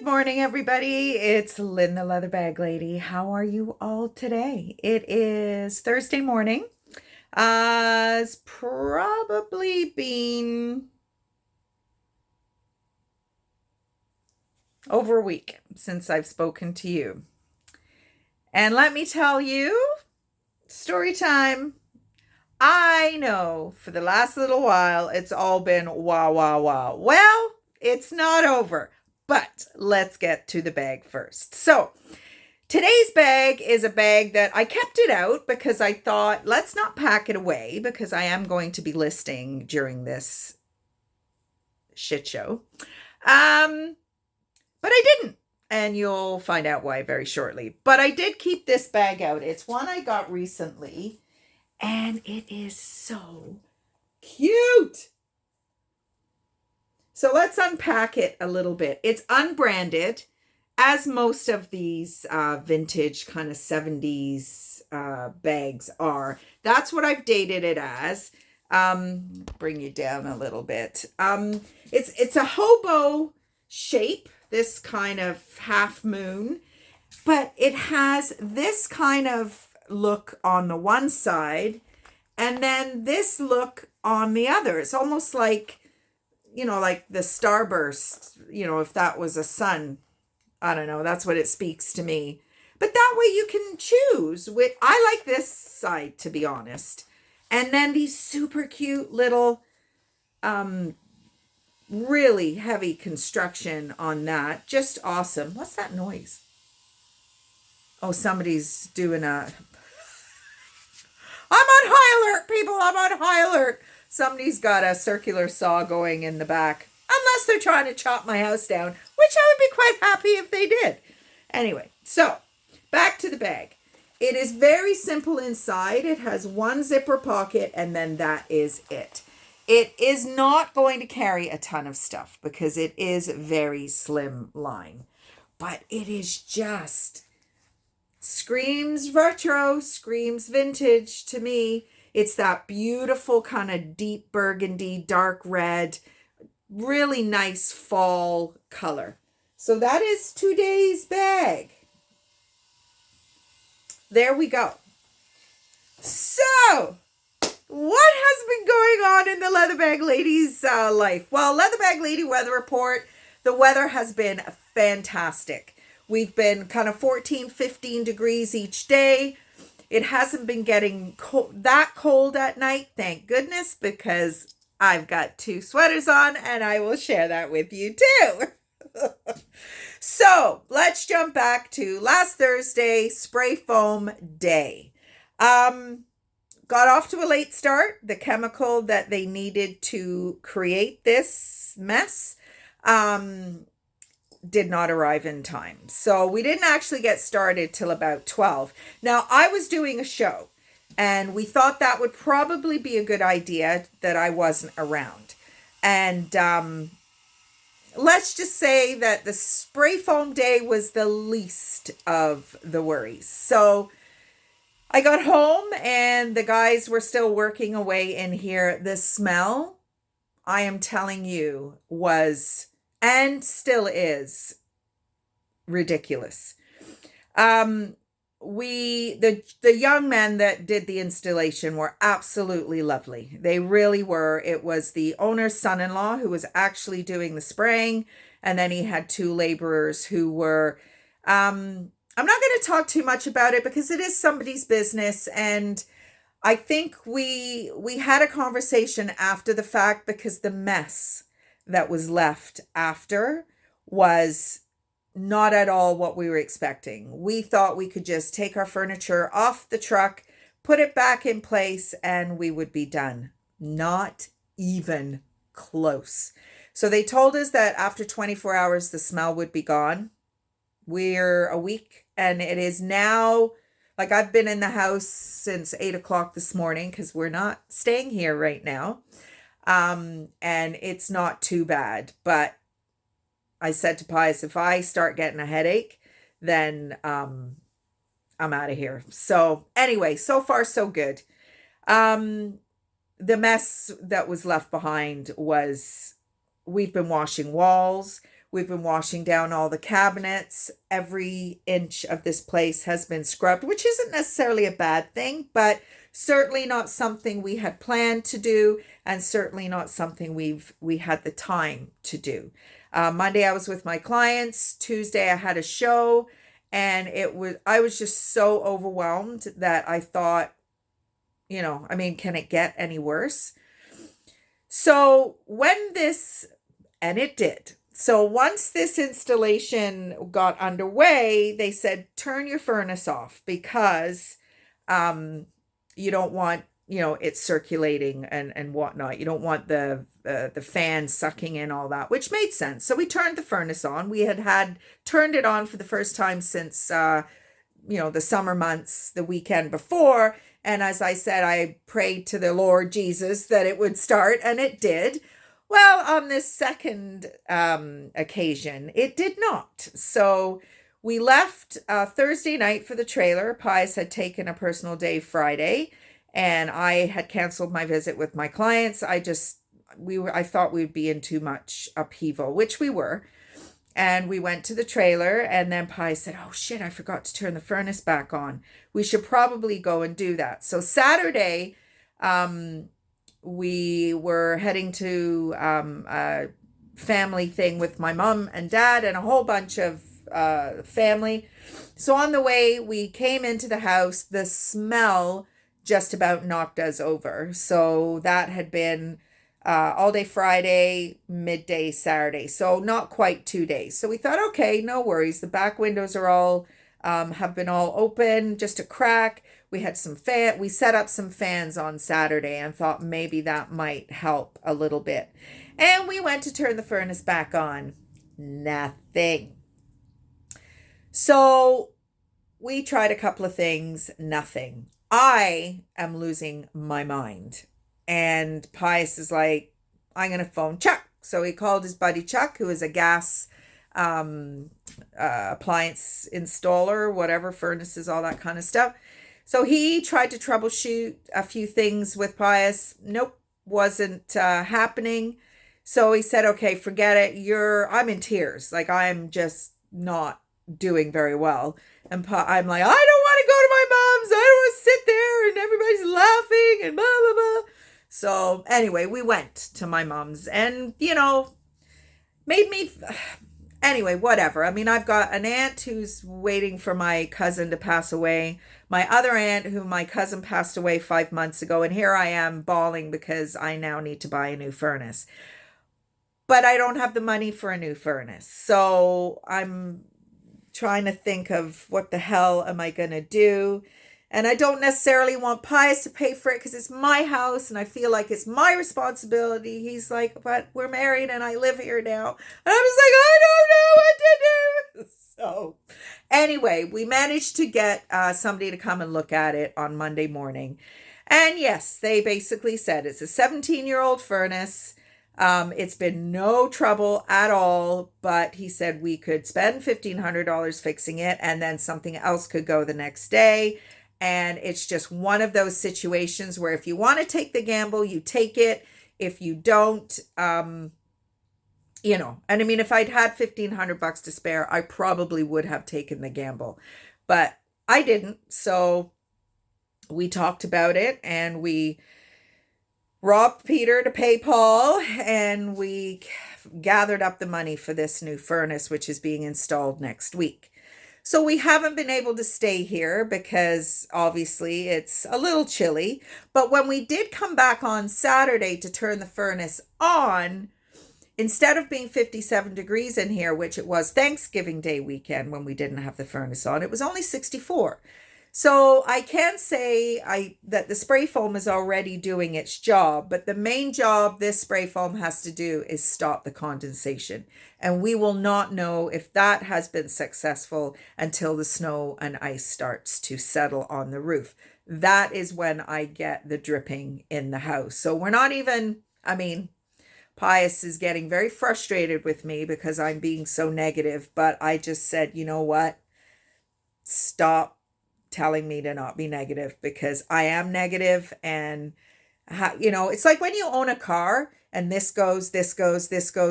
Good morning, everybody. It's Lynn, the leather bag lady. How are you all today? It is Thursday morning. It's probably been over a week since I've spoken to you. And let me tell you, story time. I know for the last little while it's all been wah, wah, wah. Well, it's not over, but let's get to the bag first. So, today's bag is a bag that I kept it out because I thought, let's not pack it away because I am going to be listing during this shit show. But I didn't. And you'll find out why very shortly. But I did keep this bag out. It's one I got recently. And it is so cute. So let's unpack it a little bit. It's unbranded, as most of these vintage kind of 70s bags are. That's what I've dated it as. Bring you down a little bit. It's a hobo shape, this kind of half moon, but it has this kind of look on the one side and then this look on the other. It's almost like, like the starburst, if that was a sun. I don't know. That's what it speaks to me. But that way you can choose. I like this side, to be honest. And then these super cute little, really heavy construction on that. Just awesome. What's that noise? Oh, somebody's doing I'm on high alert, people. I'm on high alert. Somebody's got a circular saw going in the back. Unless they're trying to chop my house down, which I would be quite happy if they did. Anyway, so back to the bag. It is very simple inside. It has one zipper pocket and then that is it. It is not going to carry a ton of stuff because it is very slim line. But it is just screams retro, screams vintage to me. It's that beautiful kind of deep burgundy, dark red, really nice fall color. So that is today's bag. There we go. So, what has been going on in the Leather Bag Lady's life? Well, Leather Bag Lady weather report. The weather has been fantastic. We've been kind of 14, 15 degrees each day. It hasn't been getting that cold at night, thank goodness, because I've got 2 sweaters on and I will share that with you too. So let's jump back to last Thursday, spray foam day. Got off to a late start. The chemical that they needed to create this mess did not arrive in time. So we didn't actually get started till about 12. Now I was doing a show and we thought that would probably be a good idea that I wasn't around. And let's just say that the spray foam day was the least of the worries. So I got home and the guys were still working away in here. The smell, I am telling you, was and still is ridiculous. The young men that did the installation were absolutely lovely. They really were. It was the owner's son-in-law who was actually doing the spraying, and then he had 2 laborers who were I'm not going to talk too much about it because it is somebody's business, and I think we had a conversation after the fact because the mess that was left after was not at all what we were expecting. We thought we could just take our furniture off the truck, put it back in place, and we would be done. Not even close. So they told us that after 24 hours, the smell would be gone. We're a week and it is now, like, I've been in the house since 8 o'clock this morning because we're not staying here right now. And it's not too bad, but I said to Pius, if I start getting a headache, then I'm out of here. So anyway, so far so good. The mess that was left behind was, we've been washing walls. We've been washing down all the cabinets. Every inch of this place has been scrubbed, which isn't necessarily a bad thing, but certainly not something we had planned to do, and certainly not something we had the time to do. Monday I was with my clients. Tuesday I had a show, and I was just so overwhelmed that I thought, can it get any worse? So and it did. So once this installation got underway, they said, turn your furnace off because you don't want, it circulating and whatnot. You don't want the fan sucking in all that, which made sense. So we turned the furnace on. We had turned it on for the first time since, the summer months, the weekend before. And as I said, I prayed to the Lord Jesus that it would start, and it did. Well, on this second occasion, it did not. So we left Thursday night for the trailer. Pius had taken a personal day Friday, and I had canceled my visit with my clients. I thought we'd be in too much upheaval, which we were. And we went to the trailer, and then Pius said, oh shit, I forgot to turn the furnace back on. We should probably go and do that. So Saturday, we were heading to a family thing with my mom and dad and a whole bunch of family. So on the way, we came into the house. The smell just about knocked us over. So that had been all day Friday, midday Saturday. So not quite 2 days. So we thought, okay, no worries. The back windows are all have been all open, just a crack. We had we set up some fans on Saturday and thought maybe that might help a little bit. And we went to turn the furnace back on. Nothing. So we tried a couple of things. Nothing. I am losing my mind. And Pius is like, I'm going to phone Chuck. So he called his buddy Chuck, who is a gas appliance installer, whatever, furnaces, all that kind of stuff. So he tried to troubleshoot a few things with Pius. Nope, wasn't happening. So he said, okay, forget it. I'm in tears. Like, I'm just not doing very well. And I'm like, I don't want to go to my mom's. I don't want to sit there and everybody's laughing and blah, blah, blah. So anyway, we went to my mom's, and, made me... Anyway, whatever. I mean, I've got an aunt who's waiting for my cousin to pass away. My other aunt, who my cousin passed away 5 months ago. And here I am bawling because I now need to buy a new furnace. But I don't have the money for a new furnace. So I'm trying to think of what the hell am I going to do? And I don't necessarily want Pius to pay for it because it's my house and I feel like it's my responsibility. He's like, but we're married and I live here now. And I'm just like, I don't know what to do. So anyway, we managed to get somebody to come and look at it on Monday morning. And yes, they basically said it's a 17-year-old furnace. It's been no trouble at all, but he said we could spend $1,500 fixing it and then something else could go the next day. And it's just one of those situations where if you want to take the gamble, you take it. If you don't, and I mean, if I'd had $1,500 to spare, I probably would have taken the gamble, but I didn't. So we talked about it and we robbed Peter to pay Paul, and we gathered up the money for this new furnace, which is being installed next week. So we haven't been able to stay here because obviously it's a little chilly. But when we did come back on Saturday to turn the furnace on, instead of being 57 degrees in here, which it was Thanksgiving Day weekend when we didn't have the furnace on, it was only 64. So I can say that the spray foam is already doing its job, but the main job this spray foam has to do is stop the condensation. And we will not know if that has been successful until the snow and ice starts to settle on the roof. That is when I get the dripping in the house. So we're not even, Pius is getting very frustrated with me because I'm being so negative, but I just said, you know what? Stop telling me to not be negative because I am negative. And it's like when you own a car and this goes,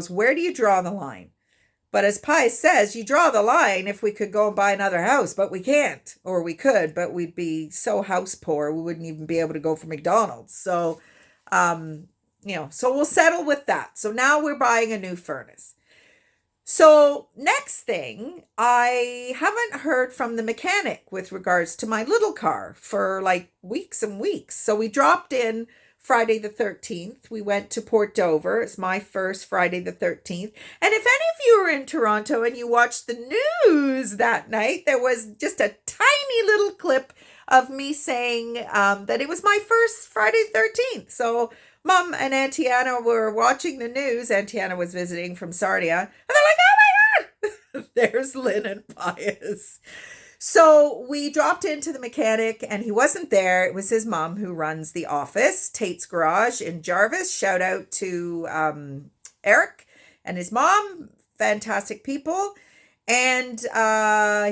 where do you draw the line? But as Pius says, you draw the line if we could go and buy another house, but we can't. Or we could, but we'd be so house poor, we wouldn't even be able to go for McDonald's. So, so we'll settle with that. So now we're buying a new furnace. So next thing, I haven't heard from the mechanic with regards to my little car for like weeks and weeks. So we dropped in Friday the 13th. We went to Port Dover. It's my first Friday the 13th. And if any of you were in Toronto and you watched the news that night, there was just a tiny little clip of me saying that it was my first Friday the 13th. So Mom and Auntie Anna were watching the news. Auntie Anna was visiting from Sarnia. And they're like, oh my God, there's Lynn and Pius. So we dropped into the mechanic and he wasn't there. It was his mom who runs the office, Tate's Garage in Jarvis. Shout out to Eric and his mom, fantastic people. And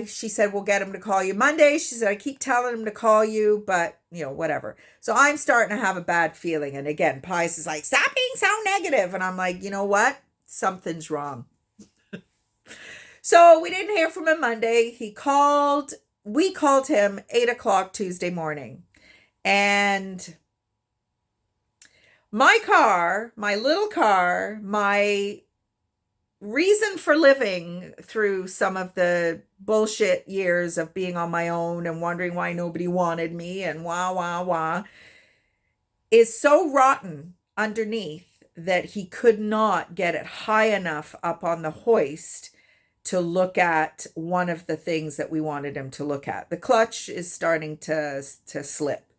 she said, we'll get him to call you Monday. She said, I keep telling him to call you, but whatever. So I'm starting to have a bad feeling. And again, Pius is like, stop being so negative. And I'm like, you know what? Something's wrong. So we didn't hear from him Monday. We called him 8:00 Tuesday morning. And my car, my little car, my reason for living through some of the bullshit years of being on my own and wondering why nobody wanted me and wah, is so rotten underneath that he could not get it high enough up on the hoist to look at one of the things that we wanted him to look at. The clutch is starting to slip.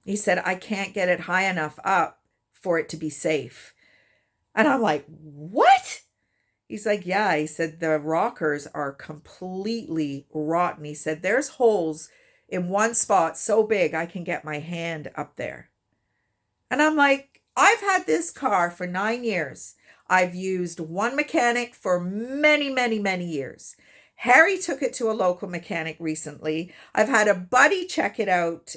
He said, I can't get it high enough up for it to be safe. And I'm like, what? He's like, yeah. He said, the rockers are completely rotten. He said, there's holes in one spot so big I can get my hand up there. And I'm like, I've had this car for 9 years. I've used one mechanic for many, many, many years. Harry took it to a local mechanic recently. I've had a buddy check it out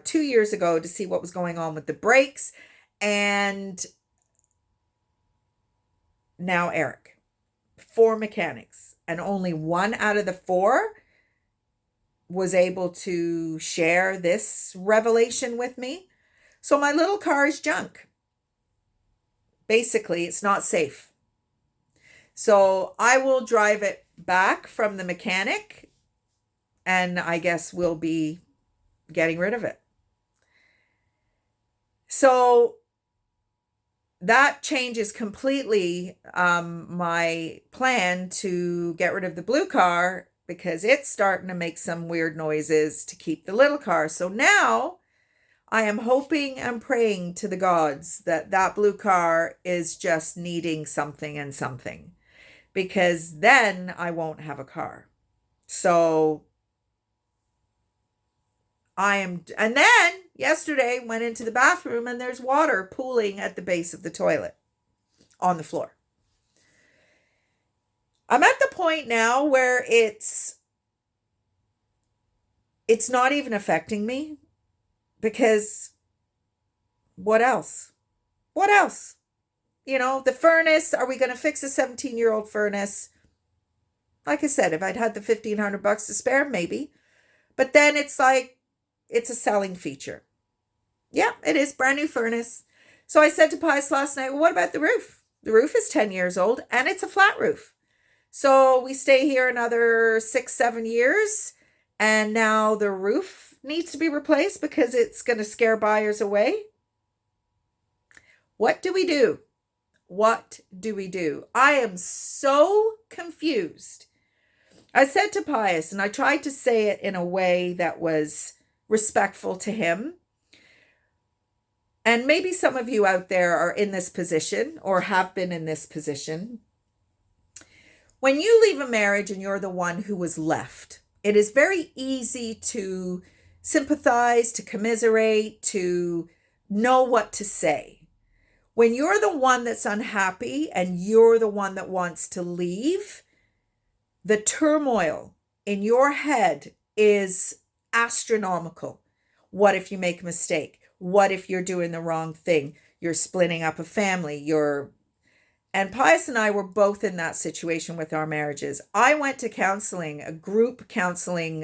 2 years ago to see what was going on with the brakes. And now Eric. 4 mechanics. And only one out of the 4 was able to share this revelation with me. So my little car is junk. Basically, it's not safe. So I will drive it back from the mechanic and I guess we'll be getting rid of it. So that changes completely my plan to get rid of the blue car because it's starting to make some weird noises to keep the little car. So now I am hoping and praying to the gods that that blue car is just needing something and something, because then I won't have a car. So and then yesterday went into the bathroom and there's water pooling at the base of the toilet on the floor. I'm at the point now where it's not even affecting me. Because what else? What else? The furnace, are we going to fix a 17-year-old furnace? Like I said, if I'd had the $1,500 to spare, maybe. But then it's like, it's a selling feature. Yeah, it is. Brand new furnace. So I said to Pius last night, well, what about the roof? The roof is 10 years old and it's a flat roof. So we stay here another 6-7 years. And now the roof needs to be replaced because it's going to scare buyers away. What do we do? What do we do? I am so confused. I said to Pius, and I tried to say it in a way that was respectful to him. And maybe some of you out there are in this position or have been in this position. When you leave a marriage and you're the one who was left, it is very easy to sympathize, to commiserate, to know what to say. When you're the one that's unhappy and you're the one that wants to leave, the turmoil in your head is astronomical. What if you make a mistake? What if you're doing the wrong thing? You're splitting up a family. You're And Pius and I were both in that situation with our marriages. I went to counseling, a group counseling.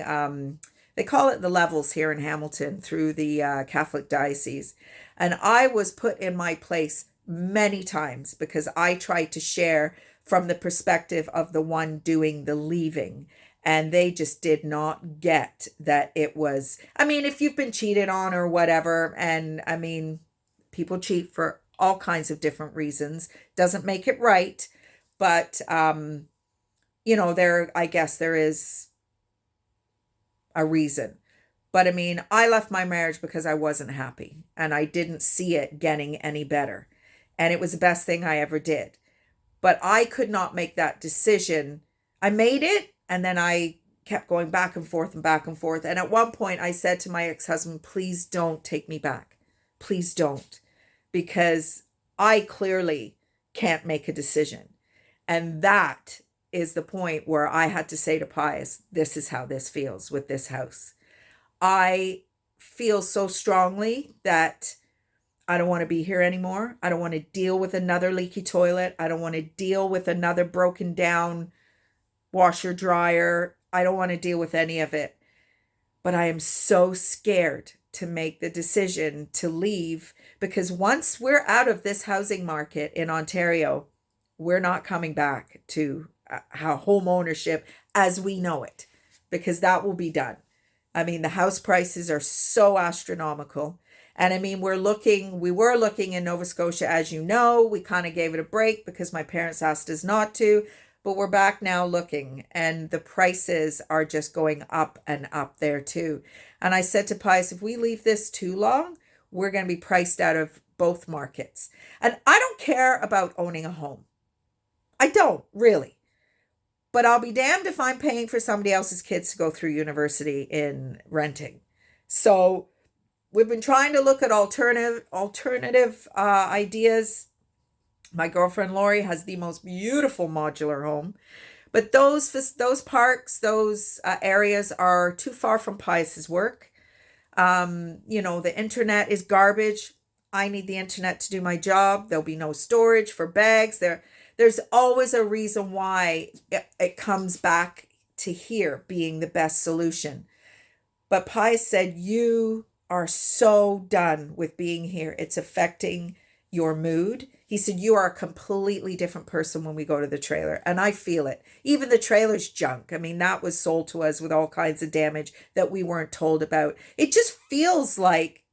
They call it the levels here in Hamilton through the Catholic diocese. And I was put in my place many times because I tried to share from the perspective of the one doing the leaving. And they just did not get that it was, I mean, if you've been cheated on or whatever, and I mean, people cheat for all kinds of different reasons, doesn't make it right. But, I guess there is a reason. But I mean, I left my marriage because I wasn't happy and I didn't see it getting any better. And it was the best thing I ever did. But I could not make that decision. I made it and then I kept going back and forth and back and forth. And at one point I said to my ex-husband, please don't take me back. Please don't. Because I clearly can't make a decision. And that is the point where I had to say to Pius, this is how this feels with this house. I feel so strongly that I don't want to be here anymore. I don't want to deal with another leaky toilet. I don't want to deal with another broken down washer dryer. I don't want to deal with any of it. But I am so scared to make the decision to leave because once we're out of this housing market in Ontario, we're not coming back to home ownership as we know it because that will be done. I mean, the house prices are so astronomical. And I mean, we were looking in Nova Scotia, as you know. We kind of gave it a break because my parents asked us not to, but we're back now looking and the prices are just going up and up there too. And I said to Pius, if we leave this too long, we're going to be priced out of both markets. And I don't care about owning a home. I don't really. But I'll be damned if I'm paying for somebody else's kids to go through university in renting. So we've been trying to look at alternative ideas. My girlfriend Lori has the most beautiful modular home, but those parks, those areas are too far from Pius's work. The internet is garbage. I need the internet to do my job. There'll be no storage for bags. There's always a reason why it comes back to here being the best solution. But Pius said, you are so done with being here. It's affecting your mood. He said, you are a completely different person when we go to the trailer. And I feel it. Even the trailer's junk. I mean, that was sold to us with all kinds of damage that we weren't told about. It just feels like,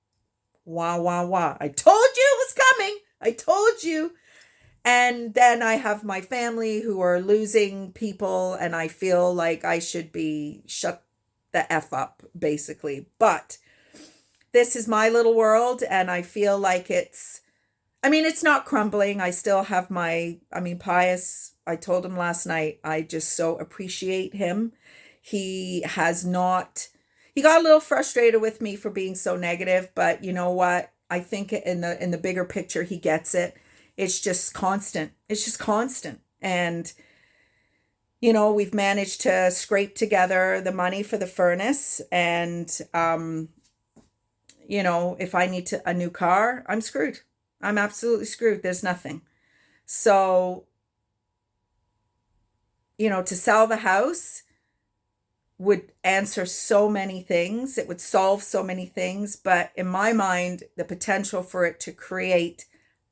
wah, wah, wah. I told you it was coming. I told you. And then I have my family who are losing people and I feel like I should be shut the F up, basically. But this is my little world and I feel like it's not crumbling. I still have Pius, I told him last night, I just so appreciate him. He got a little frustrated with me for being so negative, but you know what? I think in the bigger picture, he gets it. It's just constant. And, we've managed to scrape together the money for the furnace. And, if I need a new car, I'm screwed. I'm absolutely screwed. There's nothing. So, to sell the house would answer so many things. It would solve so many things. But in my mind, the potential for it to create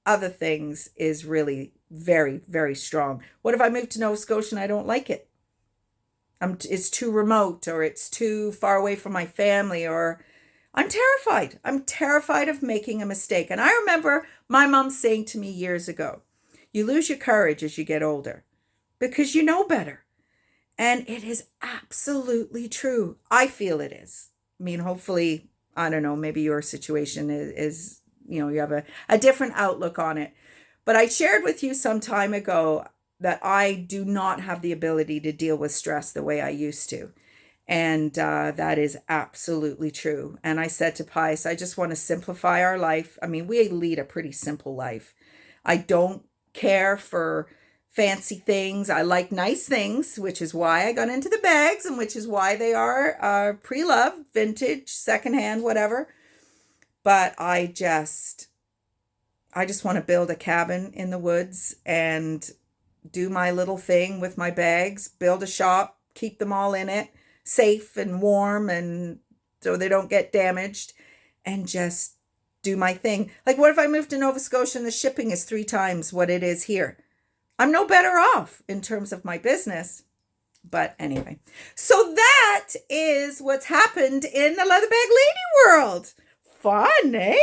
other things is really very, very strong. What if I move to Nova Scotia and I don't like it? It's too remote or it's too far away from my family or I'm terrified. I'm terrified of making a mistake. And I remember my mom saying to me years ago, you lose your courage as you get older because you know better. And it is absolutely true. I feel it is. I mean, hopefully, I don't know, maybe your situation is you have a different outlook on it. But I shared with you some time ago that I do not have the ability to deal with stress the way I used to. And that is absolutely true. And I said to Pius, I just want to simplify our life. I mean, we lead a pretty simple life. I don't care for fancy things. I like nice things, which is why I got into the bags and which is why they are pre-loved, vintage, secondhand, whatever. But I I just want to build a cabin in the woods and do my little thing with my bags, build a shop, keep them all in it, safe and warm and so they don't get damaged, and just do my thing. Like, what if I moved to Nova Scotia and the shipping is 3 times what it is here? I'm no better off in terms of my business. But anyway, so that is what's happened in the Leather Bag Lady world. Fun, eh?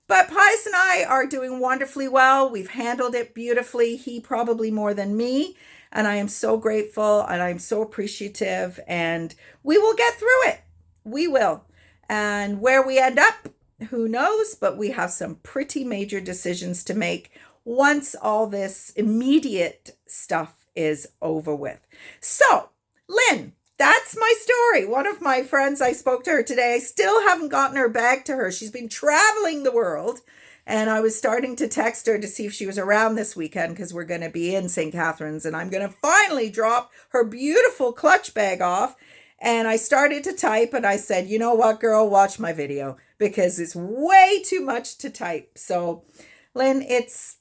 But Pius and I are doing wonderfully well. We've handled it beautifully. He probably more than me. And I am so grateful and I'm so appreciative. And we will get through it. We will. And where we end up, who knows? But we have some pretty major decisions to make once all this immediate stuff is over with. So, Lynn, that's my story. One of my friends, I spoke to her today. I still haven't gotten her back to her. She's been traveling the world. And I was starting to text her to see if she was around this weekend because we're going to be in St. Catharines. And I'm going to finally drop her beautiful clutch bag off. And I started to type and I said, you know what, girl, watch my video because it's way too much to type. So, Lynn, this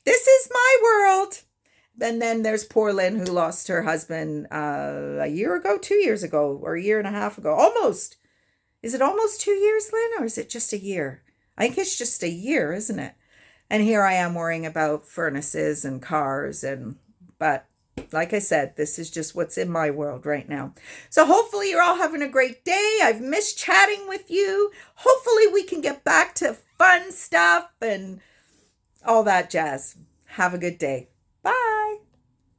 is my world. And then there's poor Lynn who lost her husband a year ago, 2 years ago, or a year and a half ago. Almost. Is it almost 2 years, Lynn, or is it just a year? I think it's just a year, isn't it? And here I am worrying about furnaces and cars. But like I said, this is just what's in my world right now. So hopefully you're all having a great day. I've missed chatting with you. Hopefully we can get back to fun stuff and all that jazz. Have a good day. Bye.